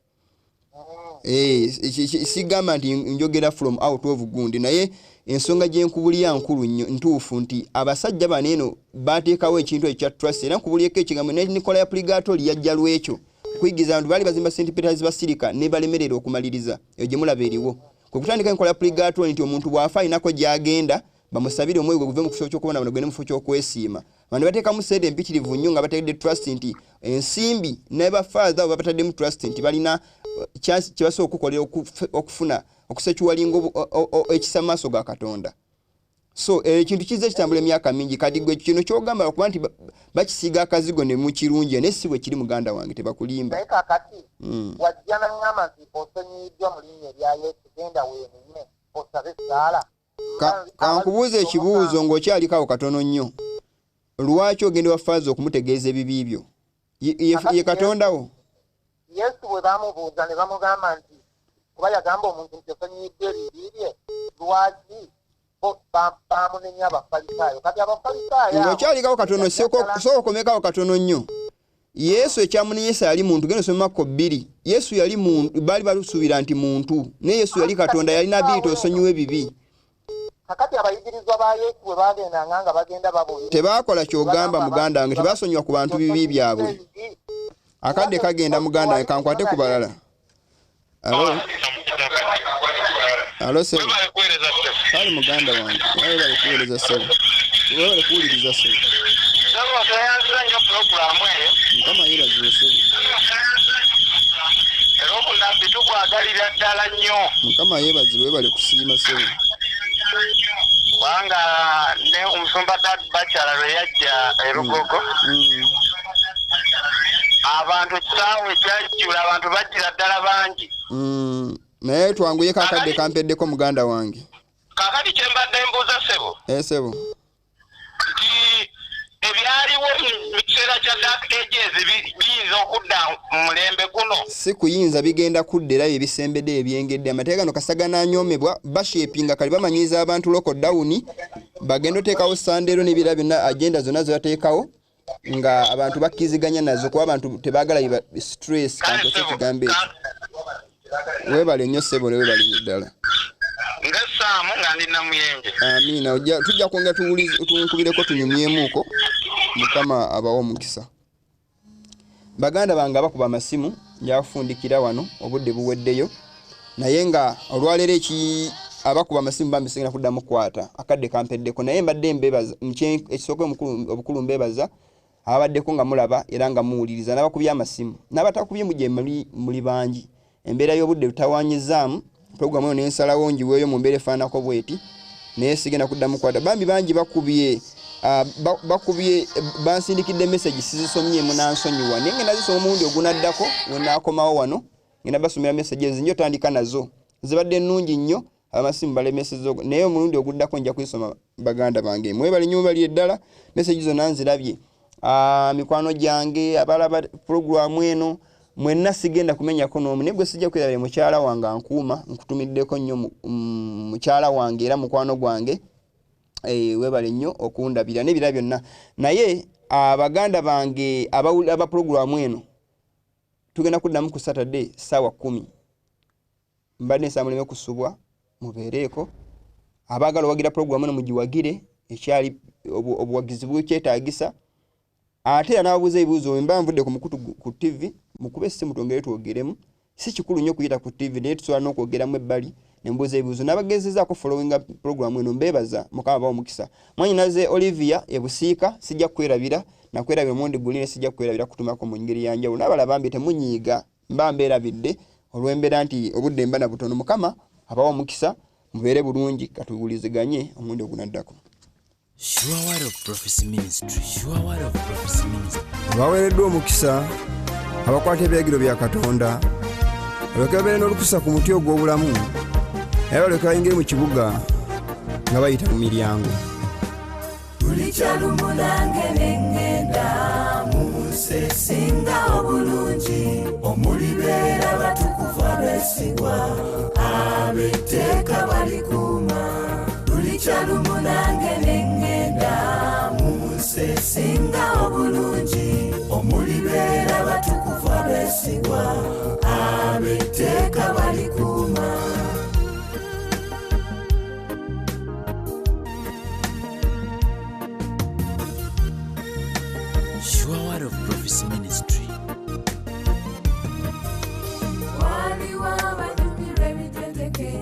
Sigamba nti njogera from out of gundi naye ensonga gye nkubulira nkulu nnyo ntuufu nti abasajja bano eno bateekawo ekintu ekya trust era nkubulyeko ekigambo ne Nikola ya Purgatory yajja lwekyo kuyigiza abantu baali bazimba St. Peter's Basilica ne balemerera okumaliriza eyo gye mulaba eriwo kutandika Nikola ya Purgatory nti omuntu bw'afa ayinako gy'agenda bamusabire omwoyo gwe guve mu kifo ky'okubona bano gwene mu kifo ky'okwesiima abantu bateekamu sente empitirivu nnyo nga bategedde trust nti ensimbi ne bafaaza abo babataddemu trust nti balina chance kibasobola okukolera okufuna okusechuwalinga ekisa maaso ga Katonda. So ekintu kize kitambula emyaka mingi kadi gwe kino kyogamba okuba nti bakisiga akazigo ne mu kirungi ne si bwe kiri muganda wange tebakulimba. Naye kakati wajja na ngama nti osenyiddwa mu linnya erya Yesu genda weenenye osabe ssaala. Kankubuuza ekibuuzo ng'okyaliko katono nnyo. Lwaki ogenda wafaaza okumutegeeza ebibi byo? Ye Katondawo? Yesu bwe bamubuuza ne bamugamba nti kuba yagamba omuntu nti osenyiddwa ebibi bye lwaki bamunenya Abafalisaayo. Kati Abafalisaayo ng'okyaliko katono sooka okomekawo katono nnyo. Yesu ekyamunenyesa yali muntu genda osoma Marko 2. Yesu yali muntu baali balusuubira nti muntu naye Yesu yali Katonda yalina ability osonyiwa ebibi. Kakati abayigirizwa ba Yesu bwe bagendanga nga bagenda babuulira tebaakola kyogamba muganda wange tebaasonyiwa ku bantu bibi byabwe. Akadde kagenda muganda wange kankwate ku balala. Alo sebo. Kale muganda wange naye bali kuweereza sebo. Bali kuwuliriza sebo. Mukama yeebazibwe sebo. Mukama yeebazibwe bali kusiima sebo. Kubanga ne omusumba bakyala lwe yajja erugogo abantu kisaawe kyajjula abantu bajjira ddala bangi naye twanguye kakadde kampeddeko muganda wange kakati kyembadde mbuuza sebo sebo nti ebyaliwo mu kiseera kya dark ages biyinza okudda mu mulembe guno si kuyinza bigenda kudda era ebisembedde ebyengedde amateeka gano kasagana anyoomebwa bashapinga kali bamanyiza abantu lockdown bagenda oteekawo sandero n'ebirala byonna agenda zonna zebateekawo nga abantu bakkiziganya nazo kuba abantu tebaagala stress kantu ekigambo ekyo weebale nnyo ssebo weebale nnyo ddala ngasaamu nga ndi Namuyenje. Amiina tujja kwongera tunkubireko tunyumyemuuko Mukama abawo omukisa. Baganda bange abakuba amasimu njafundikira wano obudde buweddeyo naye nga olwaleero abakuba amasimu bambisengera kuddamu kwata akadde kampeddeko naye mbadde mbebaza ekisooka obukulu mbebaza abaddeko nga mulaba era nga muwuliriza n'abakubye amasimu n'abatakubye mujje muli bangi embeera y'obudde butawanyizaamu programu eno n'ensalawo njiweeyo mu mbeera efaanako bweti naye sigenda kuddamu kwata bambi bangi bakubye bansindikidde message sizisomyemu nansonyiwa naye ngenda zisoma omulundi ogunaddako wenaakomawo wano ngenda basomera messages nnyo tandika nazo zibadde nnungi nnyo amasimu balemesezza naye omulundi oguddako nja kuyisoma baganda bange mwebale nnyo bali eddala message zonna nzirabye mikwano gyange abalaba programu eno mwenna sigenda kumenyako n'omu naye gwe sijja kwirabira mukyala wange ankuuma nkutumiddeko nnyo mukyala wange era mukwano gwange webale nnyo okundabira n'ebira byonna naye abaganda bange aba programu eno tugenda kuddamu ku Saturday ssaawa 10 mbadde nsaba muleme kusubwa mubeereeko abaagala owagira programu eno mugiwagire ekyali obuwagizi bwekyetaagisa ate era n'ababuuza ebibuuzo mba nvudde ku mukutu ku TV mukube essimu twongere twogeremu si kikulu nnyo kuyita ku TV naye tusobola n'okwogeramu ebbali ne mbuuza ebibuuzo n'abagezezaako followinga programu eno mbeebaza Mukama abawo omukisa mwanyinaze Olivia ebusiika sijja kwerabira nakwerabira omundi guline sijja kwerabira kutumako mu ngeri yanjawulo n'abala bambi temunyiiga mba mbeerabidde olw'embeera nti obudde mba na butono Mukama abawo omukisa mubeere bulungi katuwuliziganye omundi ogunaddako. Sure Word of Prophecy Ministry. Sure Word of Prophecy Ministry. Baweereddwa omukisa abakwata ebiragiro bya Katonda balyoke babeere n'olukusa ku muti ogw'obulamu era balyoke bayingire mu kibuga nga bayita mu miryango buli kyalumu nange neŋŋenda mu nsi esinga obulungi omulibeera batukuvu abeesigwa ab'etteeka balikuuma buli kyalumu nange neŋŋenda mu nsi esinga obulungi omulibeera batukuvu abeesigwa ab'etteeka balikuuma Sure Word of Prophecy Ministry. waliwo abanyumirwa ebitendeke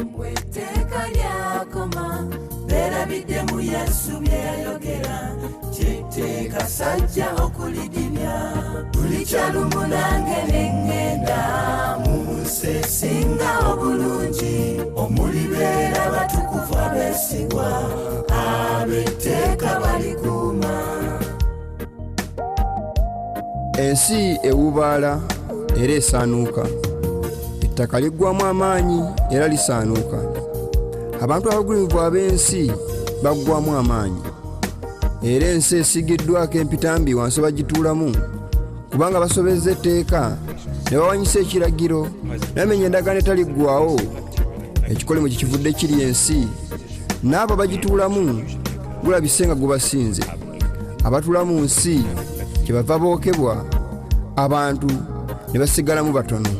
mbwe etteeka lyakoma beerabidde mu yesu bye yayogera kyetteeka sajja okulidibya buli kyalumu nange neŋŋenda mu nsi esinga obulungi omulibeera batukuvu abeesigwa ab'etteeka balikuuma ensi ewubaala era esaanuuka ettaka liggwamu amaanyi era lisaanuuka abantu abagulumivu ab'ensi baggwamu amaanyi era ensi esigiddwako empitambi wansi bagituulamu kubanga basobezza etteeka ne bawanyisa ekiragiro nabamenya endagaano etaliggwaawo ekikolimo kikivudde kiri ensi n'abo bagituulamu gulabise nga gubasinze abatuula mu nsi kyebava bookebwa abantu ne basigalamu batono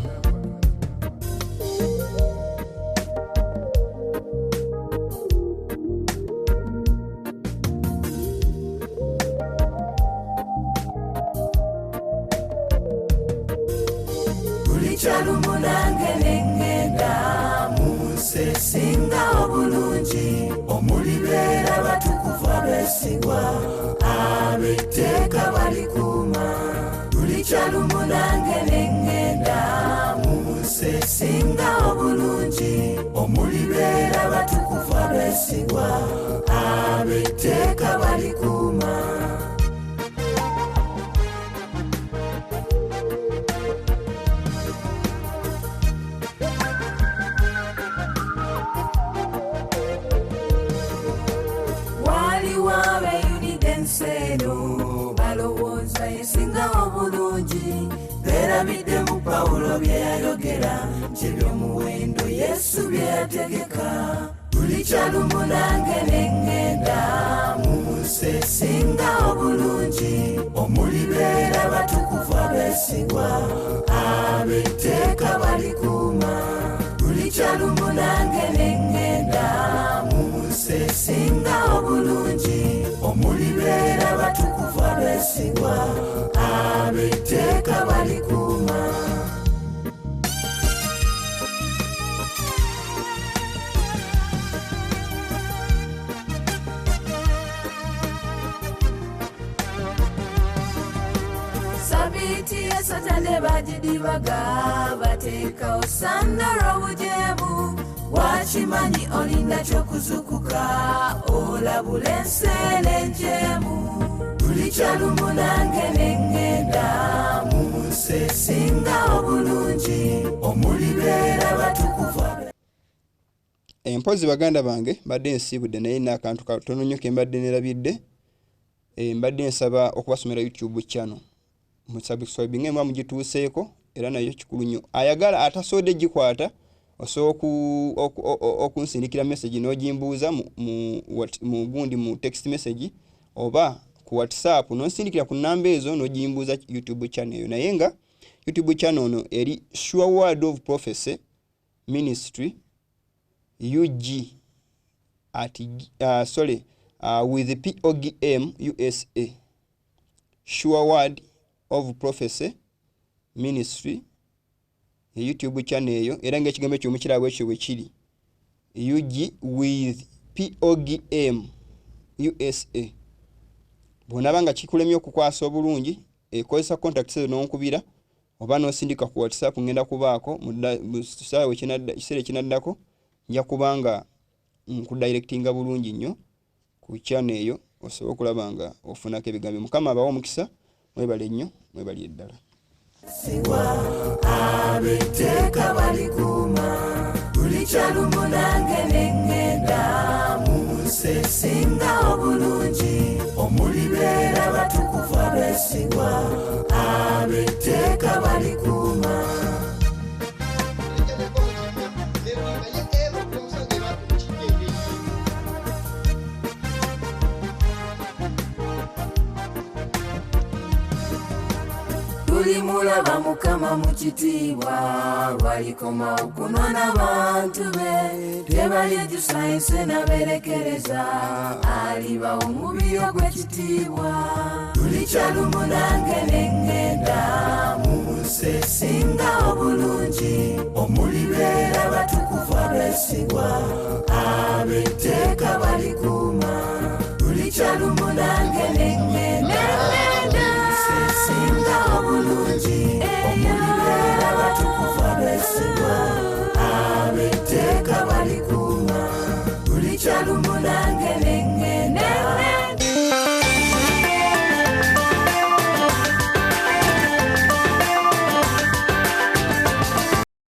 buli kyalumu nange neŋŋenda mu nsi esinga obulungi omulibeera batukuvu abeesigwa ab'etteeka balikuuma buli kyalumu nange neŋŋenda mu nsi esinga obulungi omulibeera batukuvu abeesigwa ab'etteeka balikuuma waliwo abeyunidde ensi eno balowooza esinga obulungi beerabidde mu pawulo bye yayogera kyebyomuwendo yesu bye yategeka buli kyalumu nange neŋŋenda mu nsi esinga obulungi omulibeera batukuvu abeesigwa ab'etteeka balikuuma buli kyalumu nange neŋŋenda mu nsi esinga obulungi omulibeera batukuvu abeesigwa ab'etteeka balikuuma sabiiti ya satane bagidibaga bateekawo sanda lw'obujeemu wakimanyi olina ky'okuzukuka olabula enseera enjeemu buli kyalumu nange neŋŋenda mu nsi esinga obulungi omulibeera batukuvu empozi baganda bange mbadde nsiibudde naye n'akantu katono nnyo ke mbadde nerabidde mbadde nsaba okubasomera YouTube channel musubscribing emwa mugituuseeko era nayo kikulu nnyo ayagala atasoodde gikwata osobola okunsindikira message n'ogimbuuza mu gundi mu text message oba ku WhatsApp n'onsindikira ku namba ezo n'ogimbuuza YouTube channel eyo naye nga YouTube channel ono eri Sure Word of Prophecy Ministry UG at with POGM USA Sure Word of Prophecy Ministry YouTube channel eyo era ng'ekigambo ekyo mukirabo ekyo bwe kiri UG with POGM USA bw'onaaba kikulemye okukwasa obulungi ekozesa contacts ezo n'onkubira oba n'osindika ku WhatsApp ngenda kubaako mu kisaawe kiseera ekinaddako nja kubanga nkudirectinga bulungi nnyo ku channel eyo osobola okulaba nga ofunako ebigambo mukama abawo omukisa mwebale nnyo mwebali eddala ab'etteeka balikuuma buli kyalumu nange neŋŋenda mu musesinga obulungi omulibeera batukuvu abeesigwa ab'etteeka balikuuma. Tulimulaba Mukama mu kitiibwa lwalikoma okunona bantu be tebalyejjusa ensi n'aberekereza aliba omubiri ogw'ekitiibwa. Tulikyalumu nange n'eŋŋenda mu musesinga obulungi omulibeera batukuvu abeesigwa ab'etteeka balikuuma.